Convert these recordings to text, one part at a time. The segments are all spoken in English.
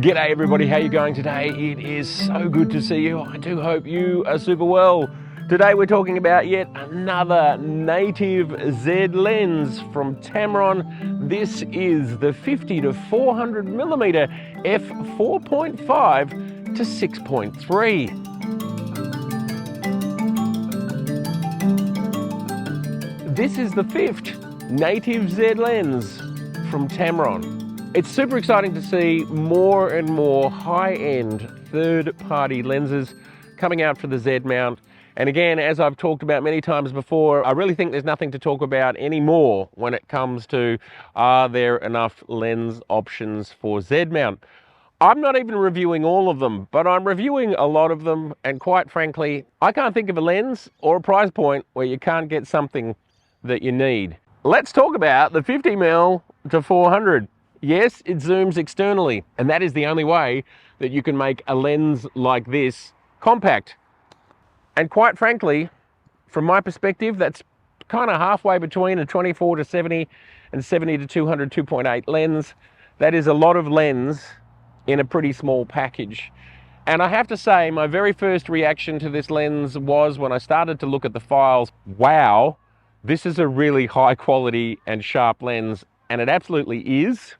G'day everybody, how you going today? It is so good to see you. I do hope you are super well. Today we're talking about yet another native Z lens from Tamron. This is the 50 to 400 millimeter f4.5 to 6.3. This is the fifth native Z lens from Tamron. It's super exciting to see more and more high-end third-party lenses coming out for the Z mount. And again, as I've talked about many times before, I really think there's nothing to talk about anymore when it comes to are there enough lens options for Z mount. I'm not even reviewing all of them, but I'm reviewing a lot of them, and quite frankly, I can't think of a lens or a price point where you can't get something that you need. Let's talk about the 50mm to 400. Yes, it zooms externally, and that is the only way that you can make a lens like this compact. And quite frankly, from my perspective, that's kind of halfway between a 24 to 70 and 70 to 200 2.8 lens. That is a lot of lens in a pretty small package. And I have to say, my very first reaction to this lens was when I started to look at the files, wow, this is a really high quality and sharp lens, and it absolutely is.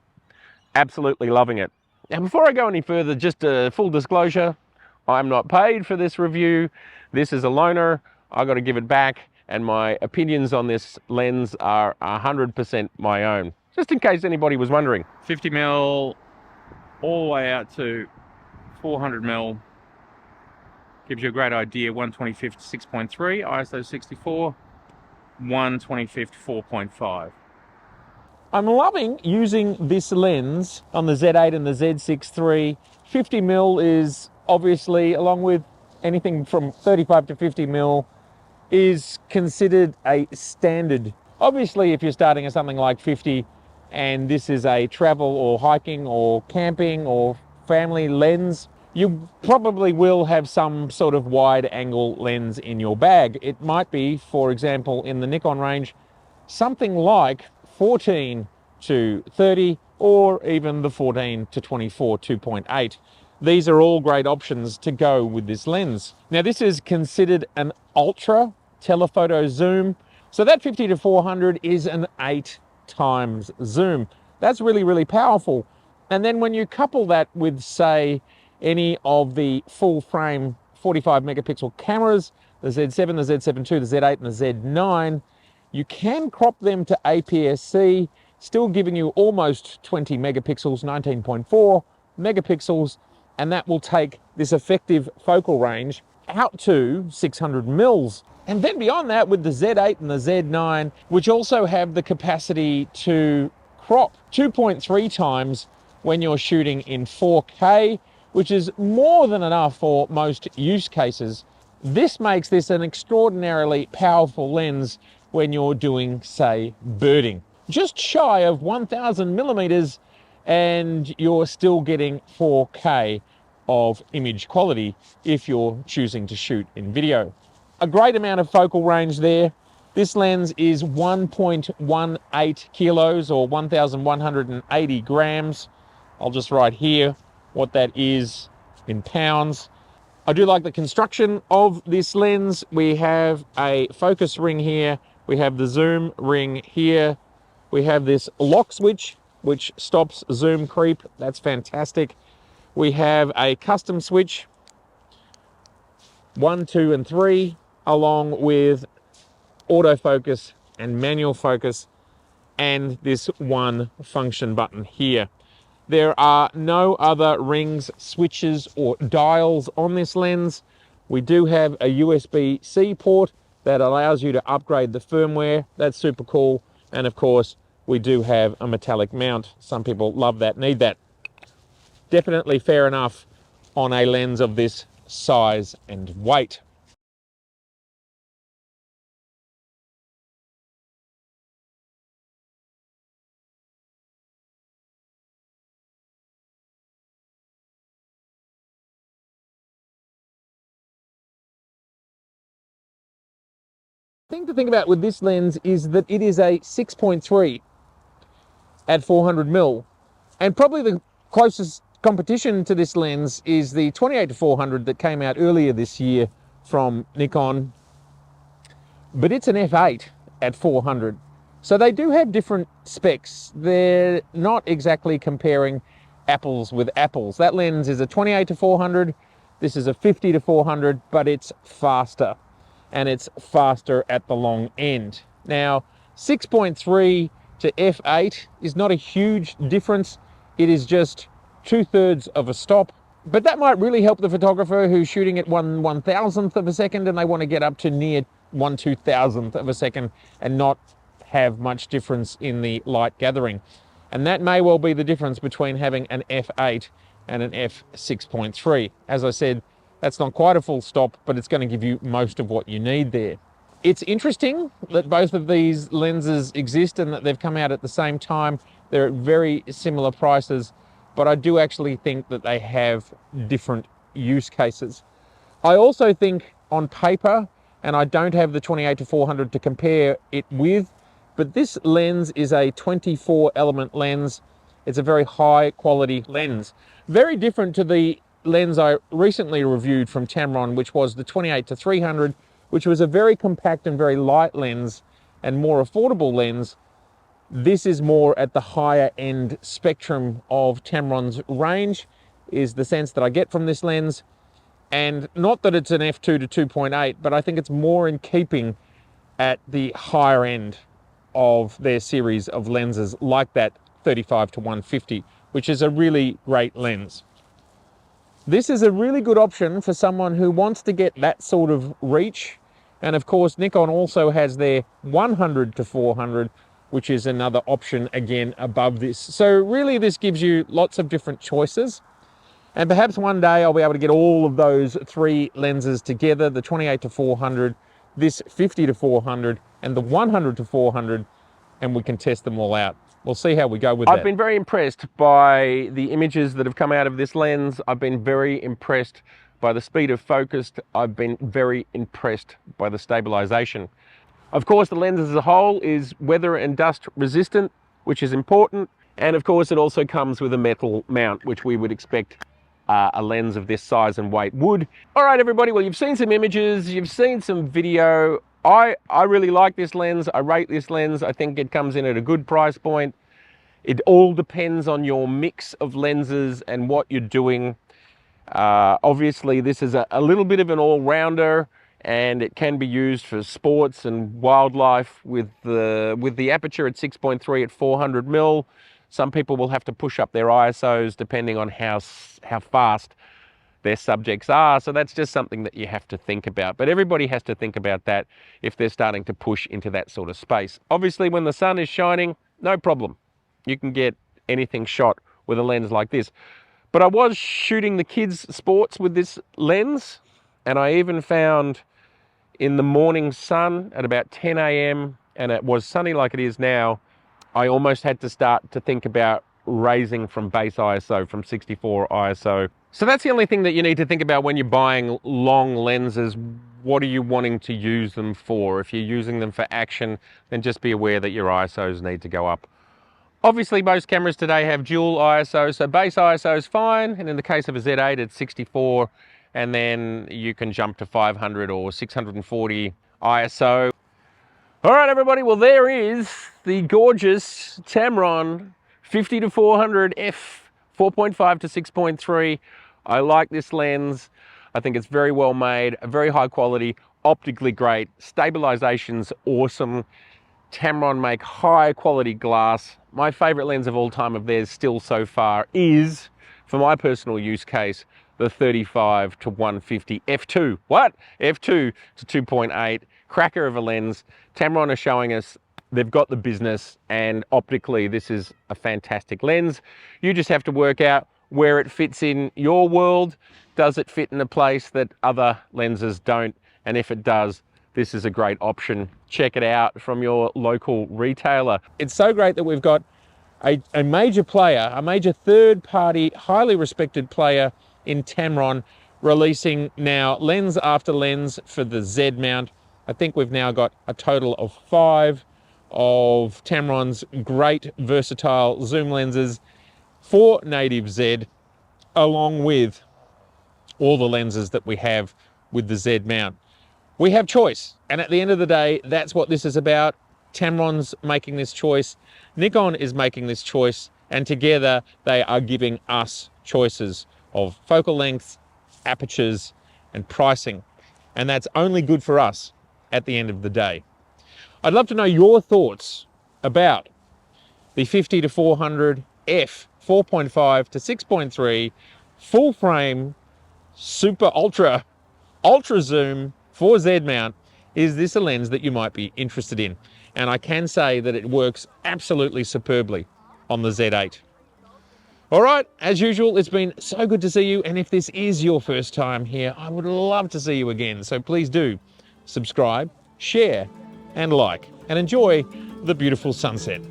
Absolutely loving it. Now, before I go any further, just a full disclosure, I'm not paid for this review. This is a loaner. I got to give it back, and my opinions on this lens are 100% my own, just in case anybody was wondering. 50mm all the way out to 400mm gives you a great idea. 1/25 to 6.3, ISO 64, 1/25 to 4.5. I'm loving using this lens on the Z8 and the Z6 III. 50mm is obviously, along with anything from 35 to 50mm, is considered a standard. Obviously, if you're starting at something like 50 and this is a travel or hiking or camping or family lens, you probably will have some sort of wide angle lens in your bag. It might be, for example, in the Nikon range, something like 14 to 30 or even the 14 to 24 2.8. These are all great options to go with this lens. Now, this is considered an ultra telephoto zoom. So that 50 to 400 is an 8 times zoom. That's really, really powerful. And then when you couple that with, say, any of the full frame 45 megapixel cameras, the Z7, the Z7 II, the Z8 and the Z9, you can crop them to APS-C, still giving you almost 20 megapixels, 19.4 megapixels, and that will take this effective focal range out to 600 mils. And then beyond that, with the Z8 and the Z9, which also have the capacity to crop 2.3 times when you're shooting in 4K, which is more than enough for most use cases. This makes this an extraordinarily powerful lens when you're doing, say, birding. Just shy of 1000 millimeters, and you're still getting 4K of image quality if you're choosing to shoot in video. A great amount of focal range there. This lens is 1.18 kilos or 1,180 grams. I'll just write here what that is in pounds. I do like the construction of this lens. We have a focus ring here. We have the zoom ring here. We have this lock switch, which stops zoom creep. That's fantastic. We have a custom switch, 1, 2, and 3, along with autofocus and manual focus, and this one function button here. There are no other rings, switches, or dials on this lens. We do have a USB-C port that allows you to upgrade the firmware. That's super cool. And of course, we do have a metallic mount. Some people love that, need that. Definitely fair enough on a lens of this size and weight. Thing to think about with this lens is that it is a 6.3 at 400 mil, and probably the closest competition to this lens is the 28-400 that came out earlier this year from Nikon, but it's an f8 at 400. So they do have different specs. They're not exactly comparing apples with apples. That lens is a 28-400, this is a 50-400, but it's faster, and it's faster at the long end. Now, 6.3 to f8 is not a huge difference. It is just 2/3 of a stop, but that might really help the photographer who's shooting at 1/1000th of a second and they want to get up to near 1/2000th of a second and not have much difference in the light gathering. And that may well be the difference between having an f8 and an f6.3. As I said, that's not quite a full stop, but it's going to give you most of what you need there. It's interesting that both of these lenses exist and that they've come out at the same time. They're at very similar prices, but I do actually think that they have different use cases. I also think on paper, and I don't have the 28-400 to compare it with, but this lens is a 24 element lens. It's a very high quality lens. Very different to the lens I recently reviewed from Tamron, which was the 28-300, which was a very compact and very light lens and more affordable lens. This is more at the higher end spectrum of Tamron's range, is the sense that I get from this lens. And not that it's an f2 to 2.8, but I think it's more in keeping at the higher end of their series of lenses, like that 35-150, which is a really great lens. This is a really good option for someone who wants to get that sort of reach. And of course, Nikon also has their 100-400, which is another option again above this. So really this gives you lots of different choices. And perhaps one day I'll be able to get all of those three lenses together, the 28-400, this 50-400, and the 100-400, and we can test them all out. We'll see how we go with that. I've been very impressed by the images that have come out of this lens. I've been very impressed by the speed of focus. I've been very impressed by the stabilization. Of course, the lens as a whole is weather and dust resistant, which is important. And of course, it also comes with a metal mount, which we would expect a lens of this size and weight would. All right, everybody, well, you've seen some images, you've seen some video. I really like this lens. I rate this lens. I think it comes in at a good price point. It all depends on your mix of lenses and what you're doing. Obviously, this is a little bit of an all-rounder, and it can be used for sports and wildlife with the aperture at 6.3 at 400 mil. Some people will have to push up their ISOs depending on how fast their subjects are. So that's just something that you have to think about. But everybody has to think about that if they're starting to push into that sort of space. Obviously, when the sun is shining, no problem. You can get anything shot with a lens like this. But I was shooting the kids' sports with this lens, and I even found in the morning sun at about 10 a.m, and it was sunny like it is now, I almost had to start to think about raising from base ISO, from 64 ISO. So that's the only thing that you need to think about when you're buying long lenses. What are you wanting to use them for? If you're using them for action, then just be aware that your ISOs need to go up. Obviously, most cameras today have dual ISO, so base ISO is fine. And in the case of a Z8, it's 64, and then you can jump to 500 or 640 ISO. All right, everybody, well, there is the gorgeous Tamron 50-400 f 4.5 to 6.3. I like this lens. I think it's very well made, very high quality, optically great, stabilization's awesome. Tamron make high quality glass. My favorite lens of all time of theirs still so far is, for my personal use case, the 35-150 f2. What? f2 to 2.8. Cracker of a lens. Tamron are showing us they've got the business, and optically this is a fantastic lens. You just have to work out where it fits in your world. Does it fit in a place that other lenses don't? And if it does, this is a great option. Check it out from your local retailer. It's so great that we've got a major player, a major third-party, highly respected player in Tamron, releasing now lens after lens for the Z mount. I think we've now got a total of 5 of Tamron's great versatile zoom lenses for native Z. along with all the lenses that we have with the Z mount. We have choice, and at the end of the day, that's what this is about. Tamron's making this choice, Nikon is making this choice, and together they are giving us choices of focal length, apertures, and pricing. And that's only good for us at the end of the day. I'd love to know your thoughts about the 50 to 400 f 4.5 to 6.3 full frame super ultra zoom 4Z mount. Is this a lens that you might be interested in? And I can say that it works absolutely superbly on the Z8. All right, as usual, it's been so good to see you. And if this is your first time here, I would love to see you again. So please do subscribe, share, and like, and enjoy the beautiful sunset.